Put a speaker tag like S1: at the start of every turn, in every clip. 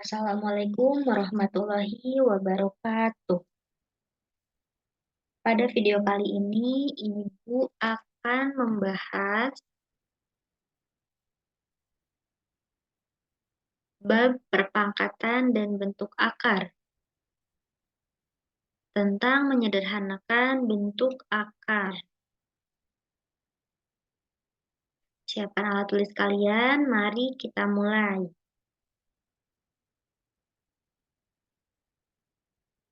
S1: Assalamualaikum warahmatullahi wabarakatuh. Pada video kali ini, Ibu akan membahas bab perpangkatan dan bentuk akar, tentang menyederhanakan bentuk akar. Siapkan alat tulis kalian, mari kita mulai.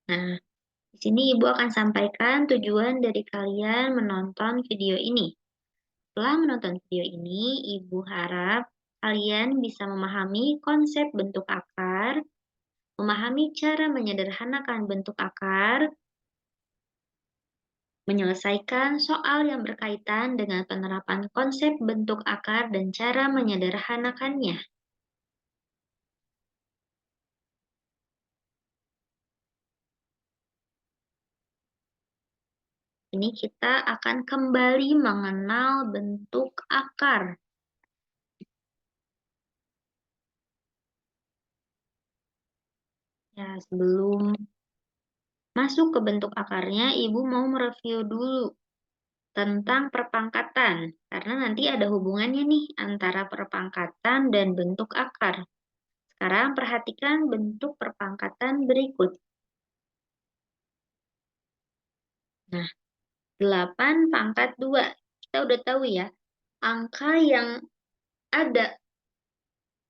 S1: Nah, di sini Ibu akan sampaikan tujuan dari kalian menonton video ini. Setelah menonton video ini, Ibu harap kalian bisa memahami konsep bentuk akar, memahami cara menyederhanakan bentuk akar, menyelesaikan soal yang berkaitan dengan penerapan konsep bentuk akar dan cara menyederhanakannya. Ini kita akan kembali mengenal bentuk akar. Ya, sebelum masuk ke bentuk akarnya, Ibu mau mereview dulu tentang perpangkatan, karena nanti ada hubungannya nih antara perpangkatan dan bentuk akar. Sekarang perhatikan bentuk perpangkatan berikut. Nah, 8 pangkat 2. Kita udah tahu ya, angka yang ada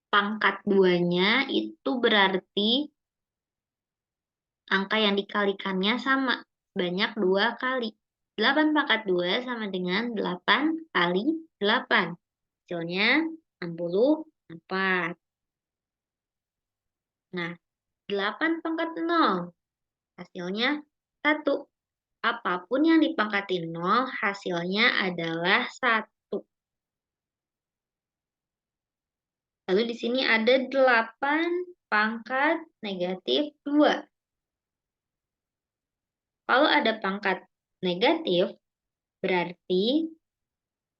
S1: pangkat 2-nya itu berarti angka yang dikalikannya sama, banyak 2 kali. 8 pangkat 2 sama dengan 8 kali 8. Hasilnya 64. Nah, 8 pangkat 0. Hasilnya 1. Apapun yang dipangkatin 0, hasilnya adalah 1. Lalu di sini ada 8 pangkat negatif 2. Kalau ada pangkat negatif, berarti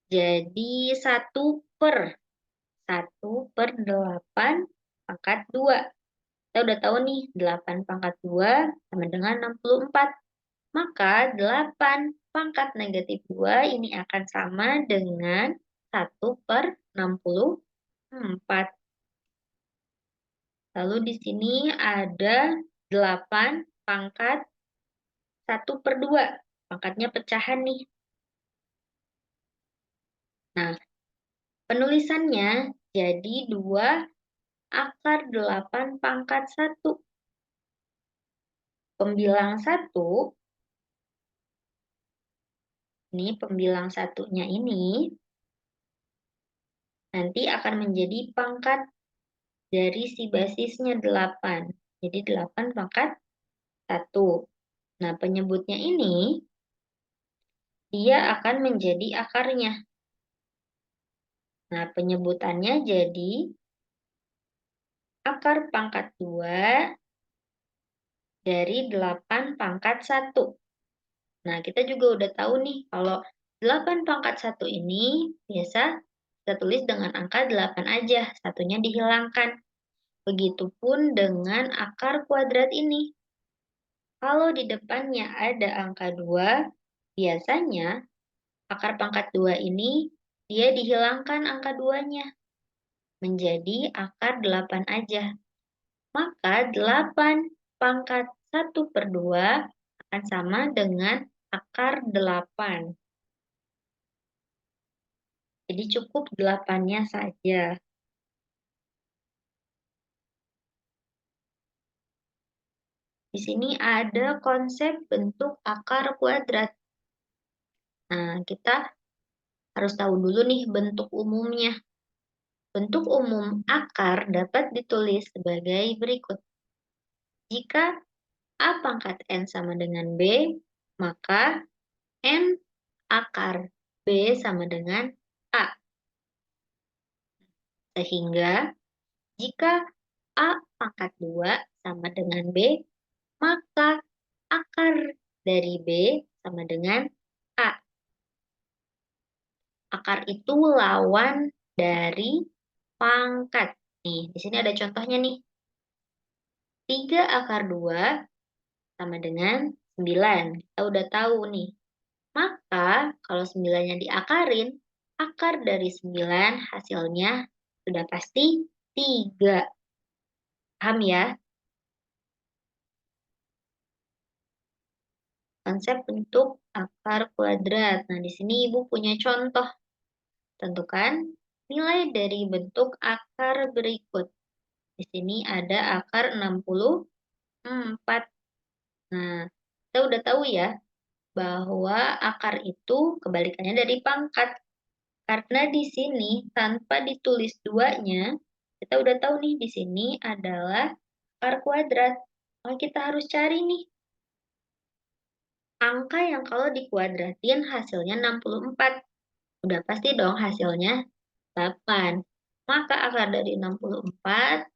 S1: jadi 1/8 pangkat 2. Kita udah tahu nih, 8 pangkat 2 sama dengan 64. Maka 8 pangkat negatif 2 ini akan sama dengan 1/64. Lalu di sini ada 8 pangkat 1/2. Pangkatnya pecahan nih. Nah, penulisannya jadi 2/8 pangkat 1. Pembilang 1, ini pembilang satunya ini, nanti akan menjadi pangkat dari si basisnya 8. Jadi 8 pangkat 1. Nah, penyebutnya ini, dia akan menjadi akarnya. Nah, penyebutannya jadi akar pangkat 2 dari 8 pangkat 1. Nah, kita juga udah tahu nih, kalau 8 pangkat 1 ini biasa kita tulis dengan angka 8 aja, satunya dihilangkan. Begitupun dengan akar kuadrat ini. Kalau di depannya ada angka 2, biasanya akar pangkat 2 ini dia dihilangkan angka 2-nya. Menjadi akar 8 aja. Maka 8 pangkat 1/2 akan sama dengan akar 8. Jadi cukup 8-nya saja. Di sini ada konsep bentuk akar kuadrat. Nah, kita harus tahu dulu nih bentuk umumnya. Bentuk umum akar dapat ditulis sebagai berikut. Jika A pangkat N sama dengan B, maka N akar B sama dengan A. Sehingga jika A pangkat 2 sama dengan B, maka akar dari B sama dengan A. Akar itu lawan dari pangkat. Nih, di sini ada contohnya nih. 3 akar 2 sama dengan 9. Kita udah tahu nih. Maka, kalau 9-nya diakarin, akar dari 9 hasilnya sudah pasti 3. Paham ya? Konsep bentuk akar kuadrat. Nah, di sini Ibu punya contoh. Tentukan nilai dari bentuk akar berikut. Di sini ada akar 64. Nah, kita udah tahu ya bahwa akar itu kebalikannya dari pangkat. Karena di sini tanpa ditulis duanya, kita udah tahu nih di sini adalah akar kuadrat. Maka kita harus cari nih angka yang kalau dikuadratin hasilnya 64. Udah pasti dong hasilnya 8. Maka akar dari 64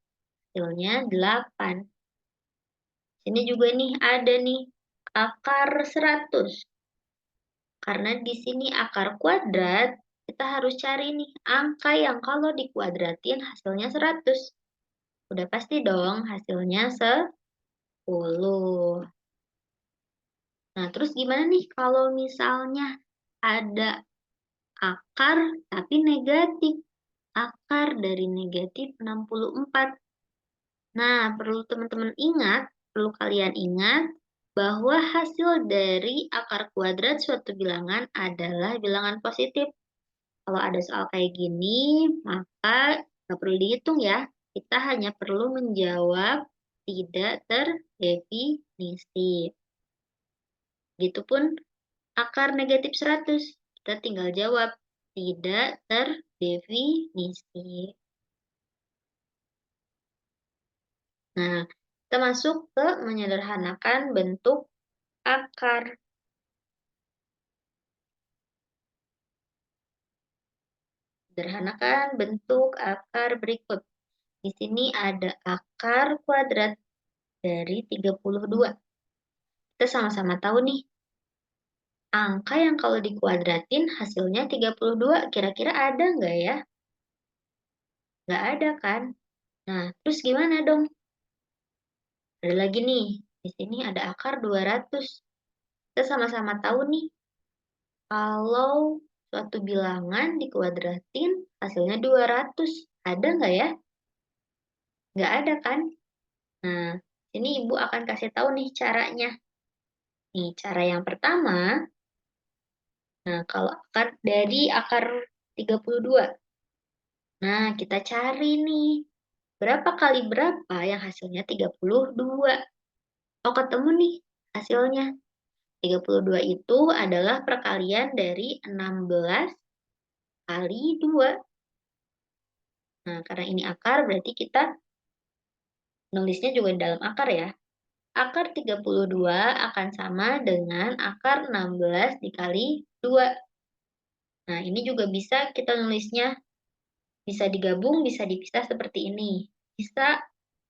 S1: hasilnya 8. Sini juga nih ada nih akar 100. Karena di sini akar kuadrat, kita harus cari nih angka yang kalau dikuadratin hasilnya 100. Udah pasti dong hasilnya 10. Nah, terus gimana nih kalau misalnya ada akar tapi negatif? Akar dari negatif 64. Nah, perlu kalian ingat bahwa hasil dari akar kuadrat suatu bilangan adalah bilangan positif. Kalau ada soal kayak gini, maka nggak perlu dihitung ya. Kita hanya perlu menjawab tidak terdefinisi. Begitupun akar negatif 100. Kita tinggal jawab tidak terdefinisi. Nah, kita masuk ke menyederhanakan bentuk akar. Sederhanakan bentuk akar berikut. Di sini ada akar kuadrat dari 32. Kita sama-sama tahu nih, angka yang kalau dikuadratin hasilnya 32, kira-kira ada nggak ya? Nggak ada kan? Nah, terus gimana dong? Ada lagi nih, di sini ada akar 200. Kita sama-sama tahu nih, kalau suatu bilangan dikuadratin hasilnya 200. Ada nggak ya? Nggak ada kan? Nah, ini Ibu akan kasih tahu nih caranya. Nih, cara yang pertama, nah kalau dari akar 32. Nah, kita cari nih, berapa kali berapa yang hasilnya 32. Oh, ketemu nih hasilnya. 32 itu adalah perkalian dari 16 kali 2. Nah, karena ini akar, berarti kita nulisnya juga di dalam akar ya. Akar 32 akan sama dengan akar 16 dikali 2. Nah, ini juga bisa kita nulisnya, bisa digabung, bisa dipisah seperti ini. Bisa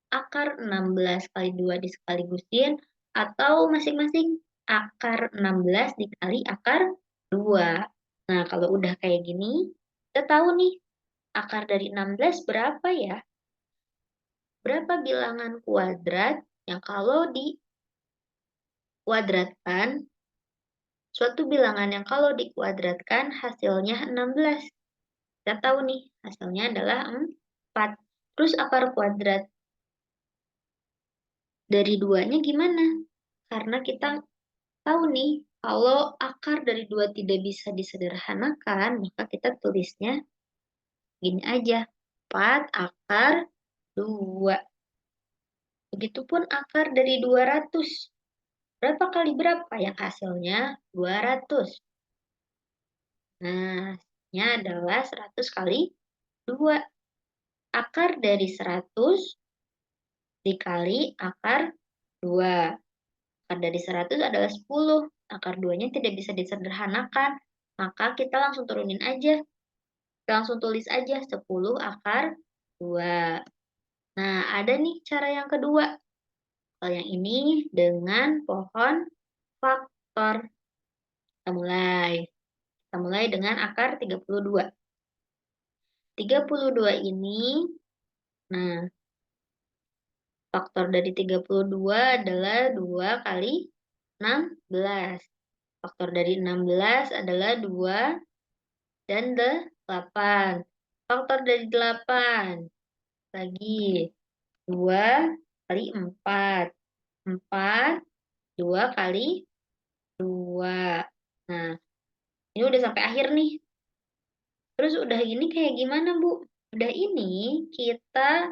S1: akar 16 kali 2 disekaligusin, atau masing-masing akar 16 dikali akar 2. Nah, kalau udah kayak gini, kita tahu nih, akar dari 16 berapa ya? Berapa bilangan kuadrat yang kalau dikuadratkan, suatu bilangan yang kalau dikuadratkan hasilnya 16. Kita tahu nih, hasilnya adalah 4. Terus akar kuadrat dari 2-nya gimana? Karena kita tahu nih, kalau akar dari 2 tidak bisa disederhanakan, maka kita tulisnya gini aja, 4 akar 2. Begitupun akar dari 200. Berapa kali berapa yang hasilnya 200? Nah, hasilnya adalah 100 kali 2. Akar dari 100 dikali akar 2. Akar dari 100 adalah 10. Akar 2-nya tidak bisa disederhanakan. Maka kita langsung turunin aja. Kita langsung tulis aja 10 akar 2. Nah, ada nih cara yang kedua. Kalau yang ini dengan pohon faktor. Kita mulai. Kita mulai dengan akar 32. 32 ini Nah, faktor dari 32 adalah 2 kali 16. Faktor dari 16 adalah 2 dan 8. Faktor dari 8 lagi 2 kali 4. 4, 2 kali 2. Nah, ini udah sampai akhir nih. Terus udah ini kayak gimana, Bu? Udah ini kita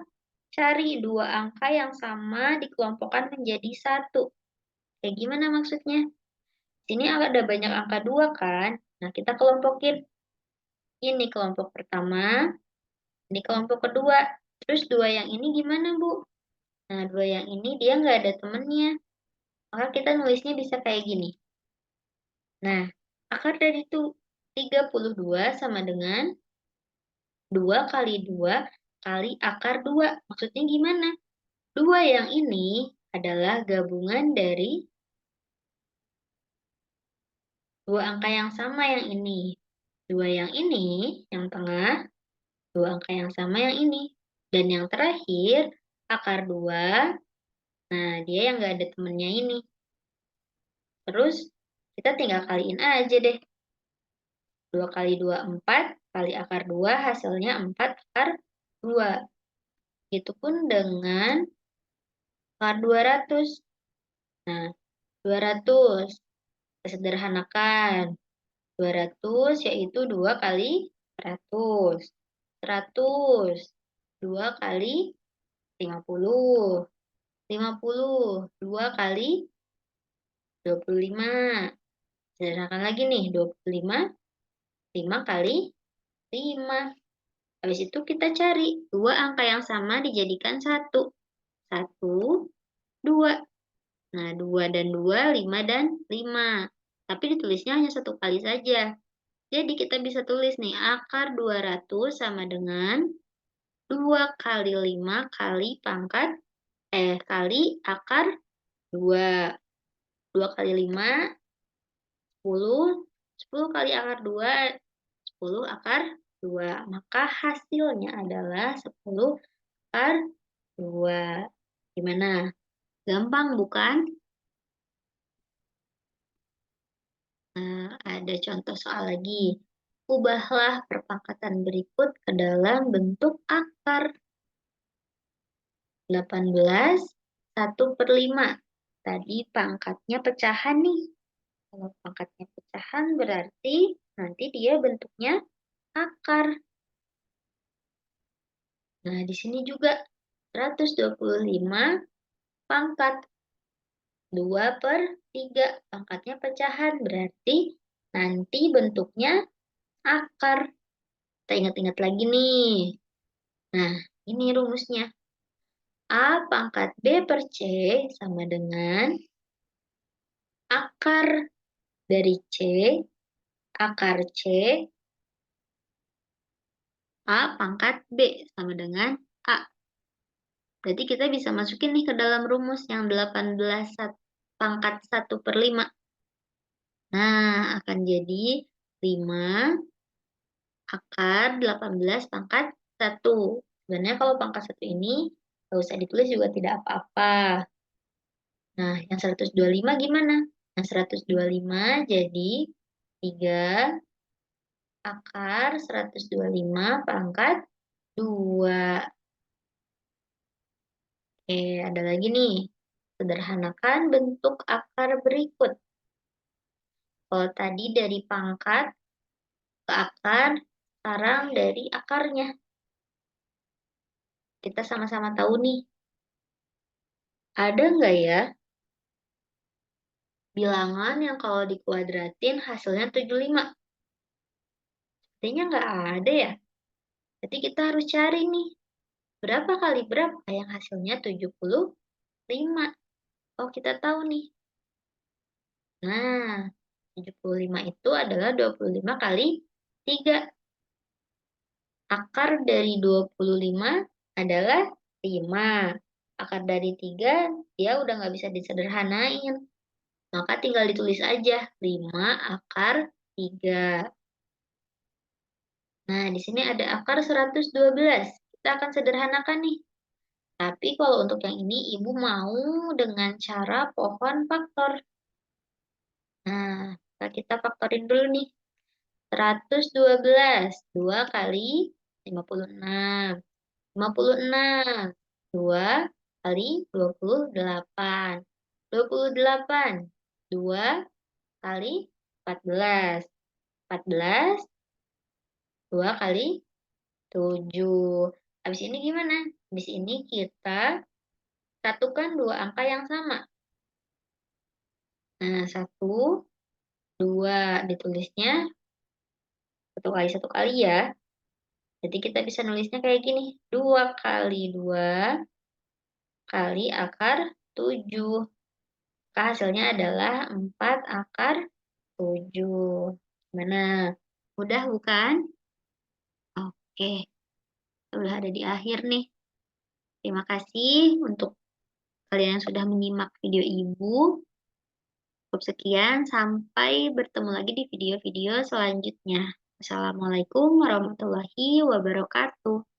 S1: cari dua angka yang sama dikelompokkan menjadi satu. Kayak gimana maksudnya? Sini ada banyak angka 2 kan? Nah, kita kelompokin. Ini kelompok pertama, ini kelompok kedua. Terus 2 yang ini gimana, Bu? Nah, 2 yang ini dia nggak ada temennya. Maka kita nulisnya bisa kayak gini. Nah, akar dari itu 32 sama dengan 2 kali 2 kali akar 2. Maksudnya gimana? 2 yang ini adalah gabungan dari dua angka yang sama yang ini. 2 yang ini, yang tengah, 2 angka yang sama yang ini. Dan yang terakhir, akar 2, nah dia yang nggak ada temennya ini. Terus, kita tinggal kaliin aja deh. 2 kali 2, 4, kali akar 2, hasilnya 4 akar 2. Begitupun dengan akar 200. Nah, 200, kita sederhanakan. 200 yaitu 2 kali 100. 100, 2 kali 50. 50, 2 kali 25. Sederhanakan lagi nih, 25, 5 kali 5. Habis itu kita cari dua angka yang sama dijadikan satu. 1, 2. Nah, 2 dan 2, 5 dan 5. Tapi ditulisnya hanya satu kali saja. Jadi kita bisa tulis nih, akar 200 sama dengan 2 kali 5 kali kali akar 2. 2 kali 5, 10. 10 kali akar 2, 10 akar 2. Maka hasilnya adalah 10 akar 2. Gimana? Gampang bukan? Nah, ada contoh soal lagi. Ubahlah perpangkatan berikut ke dalam bentuk akar. 18, 1/5. Tadi pangkatnya pecahan nih. Kalau pangkatnya pecahan berarti nanti dia bentuknya akar. Nah, di sini juga 125 pangkat 2/3. Pangkatnya pecahan berarti nanti bentuknya akar. Kita ingat-ingat lagi nih. Nah, ini rumusnya. A pangkat B per C sama dengan akar dari C, akar C, A pangkat B sama dengan A. Berarti kita bisa masukin nih ke dalam rumus yang 18 pangkat 1/5. Nah, akan jadi 5 akar 18 pangkat 1. Sebenarnya kalau pangkat 1 ini nggak usah ditulis juga tidak apa-apa. Nah, yang 125 gimana? Yang 125 jadi 3 akar 125 pangkat 2. Oke, ada lagi nih. Sederhanakan bentuk akar berikut. Kalau tadi dari pangkat ke akar, sekarang dari akarnya. Kita sama-sama tahu nih, ada nggak ya bilangan yang kalau dikuadratin hasilnya 75? Sepertinya nggak ada ya. Jadi kita harus cari nih, berapa kali berapa yang hasilnya 75? Oh, kita tahu nih. Nah, 75 itu adalah 25 kali 3. Akar dari 25 adalah 5. Akar dari 3, dia udah nggak bisa disederhanain. Maka tinggal ditulis aja 5 akar 3. Nah, di sini ada akar 112. kita akan sederhanakan nih. Tapi kalau untuk yang ini, Ibu mau dengan cara pohon faktor. Nah, kita faktorin dulu nih. 112, 2 kali 56. 56, 2 kali 28. 28, 2 kali 14. 14, 2 kali 7. Habis ini gimana? Habis ini kita satukan dua angka yang sama. Nah, 1, 2 ditulisnya satu kali ya. Jadi kita bisa nulisnya kayak gini, 2 kali 2 kali akar 7. Maka hasilnya adalah 4 akar 7. Gimana? Mudah bukan? Oke, udah ada di akhir nih. Terima kasih untuk kalian yang sudah menyimak video Ibu. Cukup sekian, sampai bertemu lagi di video-video selanjutnya. Wassalamualaikum warahmatullahi wabarakatuh.